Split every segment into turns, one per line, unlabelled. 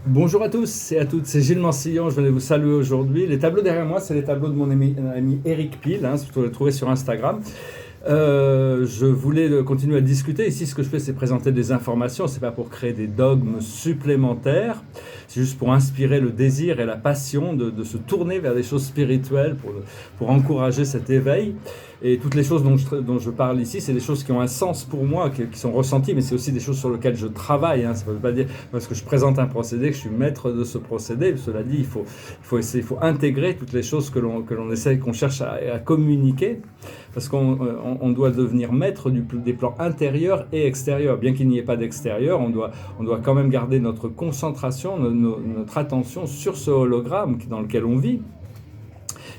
Bonjour à tous et à toutes, c'est Gilles Mancillon, je venais vous saluer aujourd'hui. Les tableaux derrière moi, c'est les tableaux de mon ami Eric Pile, vous pouvez le trouver sur Instagram. Je voulais continuer à discuter. Ici, ce que je fais, c'est présenter des informations. C'est pas pour créer des dogmes supplémentaires. C'est juste pour inspirer le désir et la passion de se tourner vers des choses spirituelles, pour encourager cet éveil. Et toutes les choses dont je parle ici, c'est des choses qui ont un sens pour moi, qui sont ressenties, mais c'est aussi des choses sur lesquelles je travaille. Ça ne veut pas dire parce que je présente un procédé que je suis maître de ce procédé. Cela dit, il faut intégrer toutes les choses que l'on essaie, qu'on cherche à communiquer. Parce qu'on doit devenir maître des plans intérieurs et extérieurs. Bien qu'il n'y ait pas d'extérieur, on doit quand même garder notre concentration, notre attention sur ce hologramme dans lequel on vit.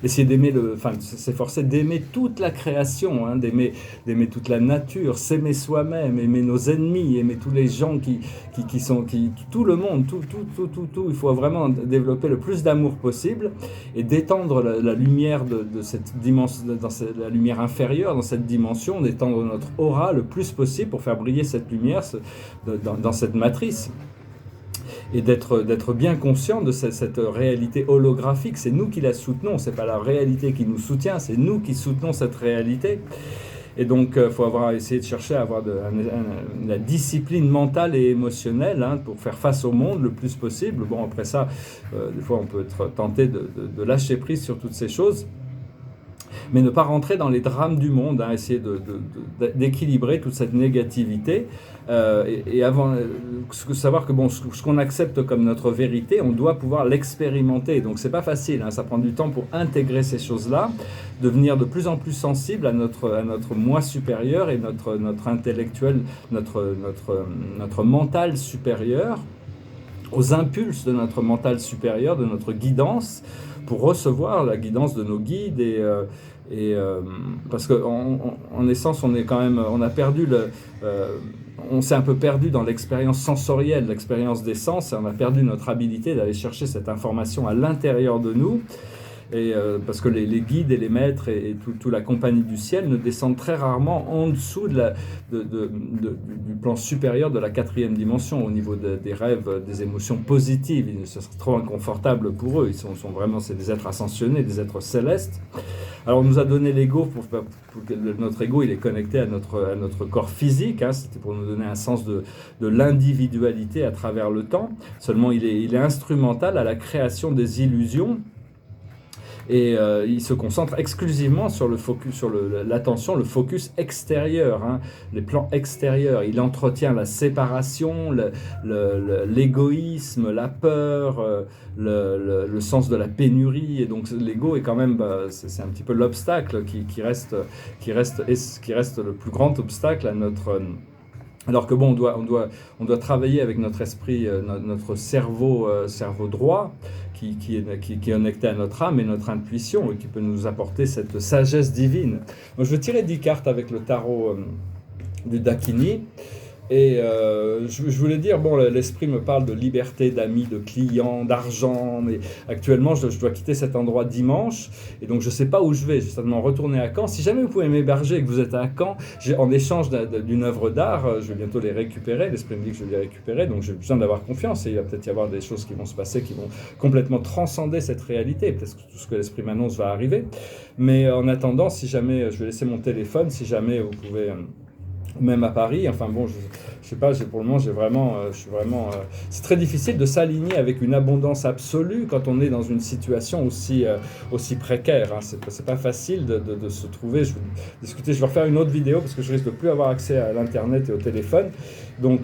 Essayer s'efforcer d'aimer toute la création, d'aimer toute la nature, s'aimer soi-même, aimer nos ennemis, aimer tous les gens tout le monde, tout. Il faut vraiment développer le plus d'amour possible et d'étendre la lumière de cette dimension, la lumière inférieure, dans cette dimension, d'étendre notre aura le plus possible pour faire briller cette lumière dans cette matrice. Et d'être bien conscient de cette réalité holographique. C'est nous qui la soutenons, c'est pas la réalité qui nous soutient, c'est nous qui soutenons cette réalité. Et donc, il faut essayer de chercher à avoir la discipline mentale et émotionnelle pour faire face au monde le plus possible. Bon, après ça, des fois, on peut être tenté de lâcher prise sur toutes ces choses. Mais ne pas rentrer dans les drames du monde, essayer d'équilibrer toute cette négativité et savoir que ce qu'on accepte comme notre vérité, on doit pouvoir l'expérimenter. Donc c'est pas facile, ça prend du temps pour intégrer ces choses-là, devenir de plus en plus sensible à notre moi supérieur et notre intellectuel, notre mental supérieur, aux impulses de notre mental supérieur, de notre guidance, pour recevoir la guidance de nos guides parce qu'en essence, on s'est un peu perdu dans l'expérience sensorielle, l'expérience des sens, et on a perdu notre habilité d'aller chercher cette information à l'intérieur de nous. Parce que les guides et les maîtres et toute la compagnie du ciel ne descendent très rarement en dessous du plan supérieur de la 4e dimension, au niveau des rêves, des émotions positives. Ce serait trop inconfortable pour eux. C'est des êtres ascensionnés, des êtres célestes. Alors on nous a donné l'ego pour que notre ego il est connecté à notre corps physique. C'était pour nous donner un sens de l'individualité à travers le temps. Seulement il est instrumental à la création des illusions. Et il se concentre exclusivement sur l'attention, le focus extérieur, les plans extérieurs. Il entretient la séparation, l'égoïsme, la peur, le sens de la pénurie. Et donc l'ego est quand même, c'est un petit peu l'obstacle qui reste le plus grand obstacle à notre... Alors que bon, on doit travailler avec notre esprit, notre cerveau droit, qui est connecté à notre âme et notre intuition, et qui peut nous apporter cette sagesse divine. Donc, je vais tirer 10 cartes avec le tarot du Dakini. Et je voulais dire, l'esprit me parle de liberté, d'amis, de clients, d'argent, mais actuellement je dois quitter cet endroit dimanche, et donc je ne sais pas où je vais certainement retourner à Caen. Si jamais vous pouvez m'héberger et que vous êtes à Caen, en échange d'une œuvre d'art, je vais bientôt les récupérer, l'esprit me dit que je vais les récupérer, donc j'ai besoin d'avoir confiance, et il va peut-être y avoir des choses qui vont se passer, qui vont complètement transcender cette réalité, peut-être que tout ce que l'esprit m'annonce va arriver, mais en attendant, si jamais, je vais laisser mon téléphone, si jamais vous pouvez... même à Paris, je sais pas, pour le moment, c'est très difficile de s'aligner avec une abondance absolue quand on est dans une situation aussi précaire. C'est pas facile de se trouver. Je vais refaire une autre vidéo parce que je risque de plus avoir accès à l'internet et au téléphone. Donc,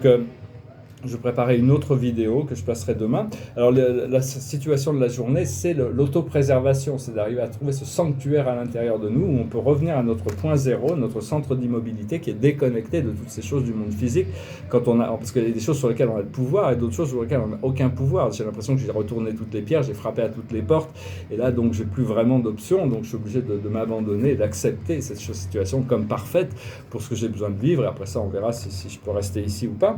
je préparais une autre vidéo que je placerai demain. Alors la situation de la journée, c'est l'autopréservation, c'est d'arriver à trouver ce sanctuaire à l'intérieur de nous où on peut revenir à notre point zéro, notre centre d'immobilité qui est déconnecté de toutes ces choses du monde physique. Parce qu'il y a des choses sur lesquelles on a le pouvoir et d'autres choses sur lesquelles on n'a aucun pouvoir. J'ai l'impression que j'ai retourné toutes les pierres, j'ai frappé à toutes les portes et là donc j'ai plus vraiment d'options, donc je suis obligé de m'abandonner et d'accepter cette situation comme parfaite pour ce que j'ai besoin de vivre, et après ça on verra si je peux rester ici ou pas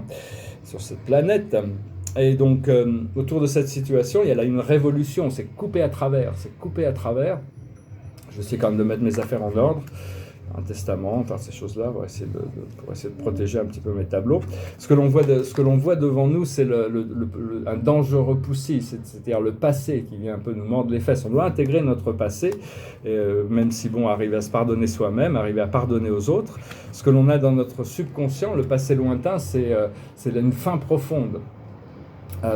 sur cette planète. Et donc autour de cette situation il y a là une révolution, c'est coupé à travers, je vais essayer quand même de mettre mes affaires en ordre. un testament, enfin ces choses-là, pour essayer de protéger un petit peu mes tableaux. Ce que l'on voit devant nous, c'est un dangereux poussi, c'est-à-dire le passé qui vient un peu nous mordre les fesses. On doit intégrer notre passé, même si arriver à se pardonner soi-même, arriver à pardonner aux autres. Ce que l'on a dans notre subconscient, le passé lointain, c'est une faim profonde.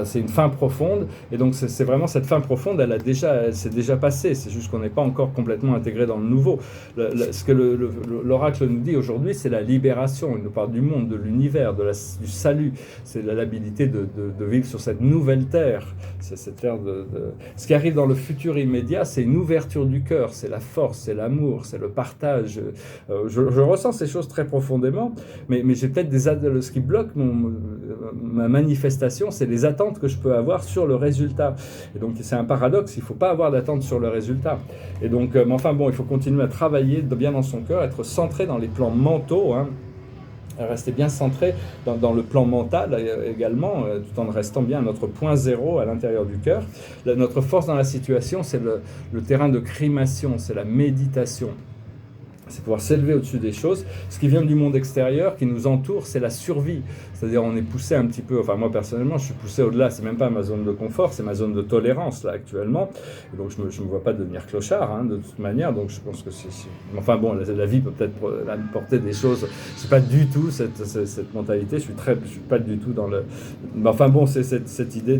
C'est une faim profonde, et donc c'est vraiment cette faim profonde, elle s'est déjà passée, c'est juste qu'on n'est pas encore complètement intégré dans le nouveau. Ce que l'oracle nous dit aujourd'hui, c'est la libération. Il nous parle du monde, de l'univers, du salut. C'est l'habilité de vivre sur cette nouvelle terre. C'est cette terre Ce qui arrive dans le futur immédiat, c'est une ouverture du cœur, c'est la force, c'est l'amour, c'est le partage. Je ressens ces choses très profondément, mais j'ai peut-être ce qui bloque ma manifestation, c'est les attentes que je peux avoir sur le résultat. Et donc c'est un paradoxe, il ne faut pas avoir d'attente sur le résultat. Et donc, il faut continuer à travailler bien dans son cœur, être centré dans les plans mentaux, rester bien centré dans le plan mental également, tout en restant bien à notre point zéro à l'intérieur du cœur. Notre force dans la situation, c'est le terrain de crémation, c'est la méditation. C'est pouvoir s'élever au-dessus des choses. Ce qui vient du monde extérieur, qui nous entoure, c'est la survie. C'est-à-dire on est poussé un petit peu, moi personnellement je suis poussé au-delà, c'est même pas ma zone de confort, c'est ma zone de tolérance là actuellement. Et donc je me vois pas devenir clochard de toute manière, donc je pense que la vie peut peut-être apporter des choses. C'est pas du tout cette mentalité, je suis pas du tout dans le... c'est cette idée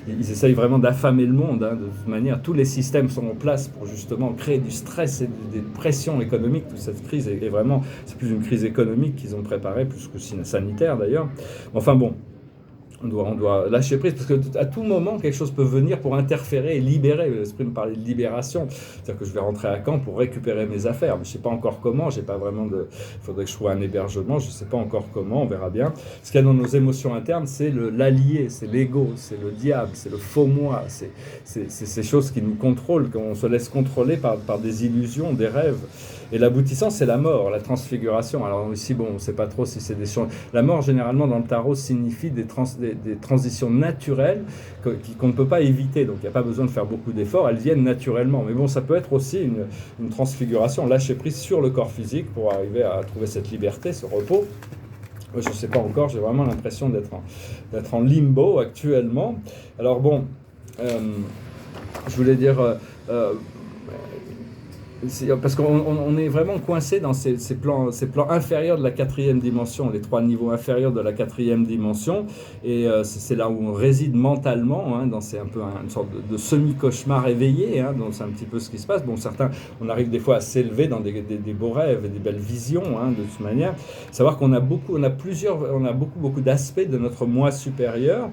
ils essayent vraiment d'affamer le monde, de toute manière. Tous les systèmes sont en place pour justement créer du stress et des pressions économiques. Toute cette crise est vraiment, c'est plus une crise économique qu'ils ont préparée, plus que sanitaire d'ailleurs. On doit lâcher prise, parce qu'à tout moment, quelque chose peut venir pour interférer et libérer. L'esprit me parlait de libération. C'est-à-dire que je vais rentrer à Caen pour récupérer mes affaires. Mais je ne sais pas encore comment, j'ai pas vraiment il faudrait que je trouve un hébergement, je ne sais pas encore comment, on verra bien. Ce qu'il y a dans nos émotions internes, c'est l'allié, c'est l'ego, c'est le diable, c'est le faux moi, c'est ces choses qui nous contrôlent, qu'on se laisse contrôler par des illusions, des rêves. Et l'aboutissant, c'est la mort, la transfiguration. Alors ici, on ne sait pas trop si c'est des choses... La mort, généralement, dans le tarot, signifie des transitions naturelles qu'on ne peut pas éviter. Donc il n'y a pas besoin de faire beaucoup d'efforts, elles viennent naturellement. Mais ça peut être aussi une transfiguration, lâcher prise sur le corps physique pour arriver à trouver cette liberté, ce repos. Je ne sais pas encore, j'ai vraiment l'impression d'être en limbo actuellement. Alors je voulais dire... parce qu'on est vraiment coincé dans ces plans inférieurs de la 4e dimension, les 3 niveaux inférieurs de la 4e dimension, et c'est là où on réside mentalement, c'est un peu une sorte de semi-cauchemar éveillé, donc c'est un petit peu ce qui se passe. Certains, on arrive des fois à s'élever dans des beaux rêves et des belles visions, de toute manière. Savoir qu'on a beaucoup d'aspects de notre moi supérieur,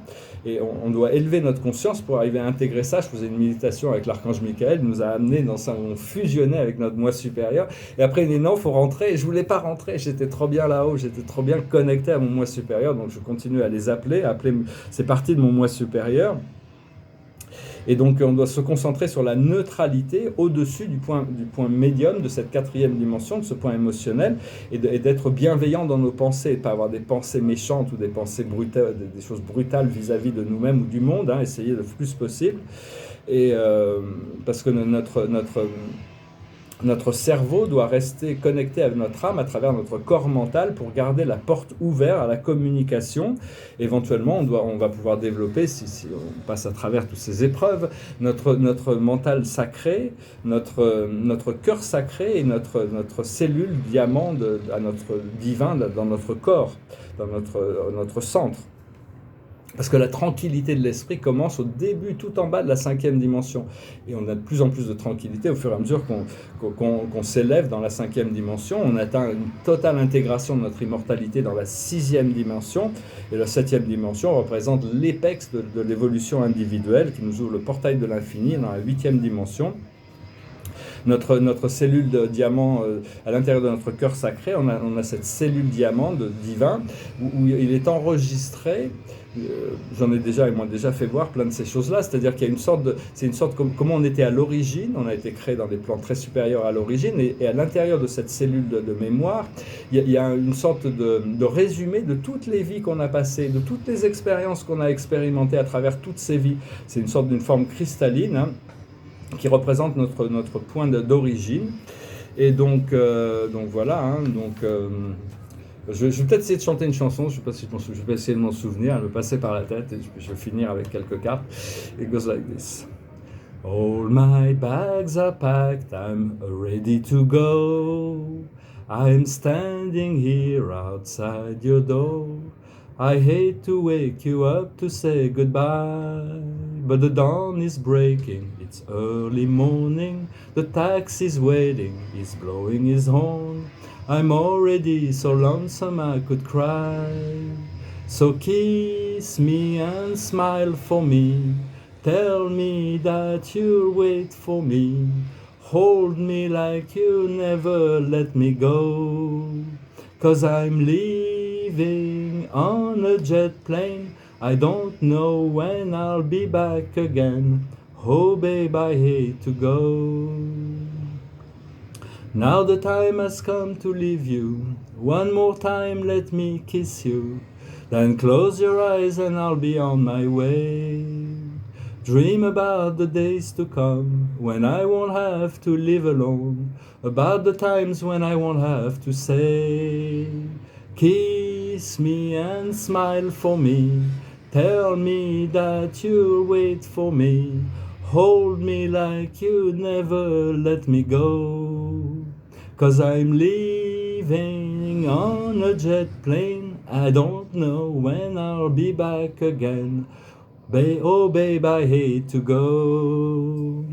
et on doit élever notre conscience pour arriver à intégrer ça. Je faisais une méditation avec l'archange Michael, il nous a amené on fusionnait avec notre moi supérieur, et après il dit non, il faut rentrer, et je voulais pas rentrer, j'étais trop bien là-haut, j'étais trop bien connecté à mon moi supérieur, donc je continue à les appeler, c'est partie de mon moi supérieur. Et donc on doit se concentrer sur la neutralité au-dessus du point médium de cette 4e dimension, de ce point émotionnel, et d'être bienveillant dans nos pensées, et pas avoir des pensées méchantes ou des pensées brutales, des choses brutales vis-à-vis de nous-mêmes ou du monde, essayer le plus possible. Et parce que notre cerveau doit rester connecté avec notre âme à travers notre corps mental pour garder la porte ouverte à la communication. Éventuellement, on va pouvoir développer, si on passe à travers toutes ces épreuves, notre mental sacré, notre cœur sacré et notre cellule diamant à notre divin dans notre corps, dans notre centre. Parce que la tranquillité de l'esprit commence au début, tout en bas de la 5e dimension. Et on a de plus en plus de tranquillité au fur et à mesure qu'on s'élève dans la 5e dimension. On atteint une totale intégration de notre immortalité dans la 6e dimension. Et la 7e dimension représente l'épex de l'évolution individuelle qui nous ouvre le portail de l'infini dans la 8e dimension. Notre cellule de diamant à l'intérieur de notre cœur sacré, on a cette cellule diamant de divin où il est enregistré. J'en ai déjà fait voir plein de ces choses-là, c'est-à-dire qu'il y a c'est une sorte comment on était à l'origine, on a été créé dans des plans très supérieurs à l'origine, et à l'intérieur de cette cellule de mémoire, il y a une sorte de résumé de toutes les vies qu'on a passées, de toutes les expériences qu'on a expérimentées à travers toutes ces vies. C'est d'une forme cristalline, qui représente notre point d'origine. Et donc voilà, hein, je vais peut-être essayer de chanter une chanson, je ne sais pas si je vais essayer de m'en souvenir, elle me passait par la tête, et je vais finir avec quelques cartes. It goes like this. All my bags are packed, I'm ready to go. I'm standing here outside your door. I hate to wake you up to say goodbye, but the dawn is breaking, it's early morning, the taxi's waiting, he's blowing his horn. I'm already so lonesome I could cry. So kiss me and smile for me, tell me that you'll wait for me, hold me like you never let me go. 'Cause I'm leaving on a jet plane, I don't know when I'll be back again. Oh babe, I hate to go. Now the time has come to leave you. One more time let me kiss you. Then close your eyes and I'll be on my way. Dream about the days to come, when I won't have to live alone, about the times when I won't have to say, kiss me and smile for me, tell me that you'll wait for me, hold me like you never let me go. 'Cause I'm leaving on a jet plane, I don't know when I'll be back again. Oh babe, I hate to go.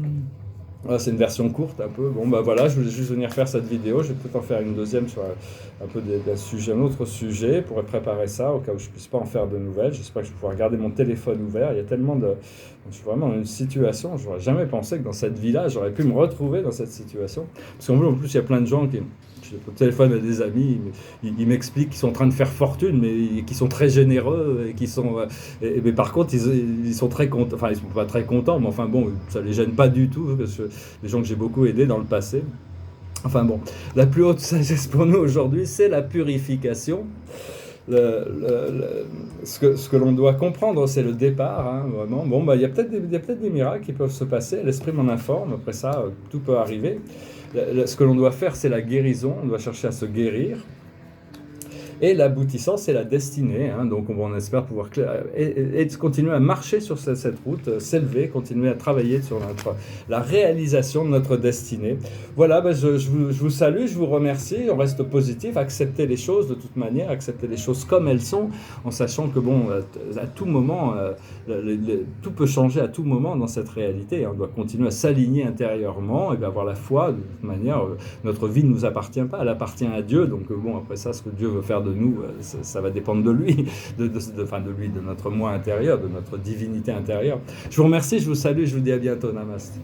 Voilà, c'est une version courte un peu. Bon bah voilà, je voulais juste venir faire cette vidéo. Je vais peut-être en faire une deuxième sur un peu d'un sujet, un autre sujet, pour préparer ça au cas où je ne puisse pas en faire de nouvelles. J'espère que je vais pouvoir garder mon téléphone ouvert. Il y a tellement de... Je suis vraiment dans une situation, je n'aurais jamais pensé que dans cette vie-là, j'aurais pu me retrouver dans cette situation. Parce qu'en plus, il y a plein de gens qui... Au téléphone à des amis, ils m'expliquent qu'ils sont en train de faire fortune, mais qui sont très généreux, et qui sont, mais par contre, ils sont très contents, enfin, ils sont pas très contents, mais enfin bon, ça les gêne pas du tout, parce que les gens que j'ai beaucoup aidés dans le passé. Enfin bon, la plus haute sagesse pour nous aujourd'hui, c'est la purification. Ce que l'on doit comprendre, c'est le départ, hein, vraiment. Bon, bah, il y a peut-être des miracles qui peuvent se passer, l'esprit m'en informe, après ça, tout peut arriver. Ce que l'on doit faire, c'est la guérison, on doit chercher à se guérir. Et l'aboutissant, c'est la destinée. Hein, donc on espère pouvoir et continuer à marcher sur cette route, s'élever, continuer à travailler sur la réalisation de notre destinée. Voilà, ben je vous salue, je vous remercie. On reste positif, accepter les choses de toute manière, accepter les choses comme elles sont, en sachant que bon, à tout moment, tout peut changer à tout moment dans cette réalité. On doit continuer à s'aligner intérieurement et avoir la foi. De toute manière, notre vie ne nous appartient pas, elle appartient à Dieu. Donc bon, après ça, ce que Dieu veut faire de nous, ça va dépendre de lui, de notre moi intérieur, de notre divinité intérieure. Je vous remercie, je vous salue, je vous dis à bientôt. Namaste.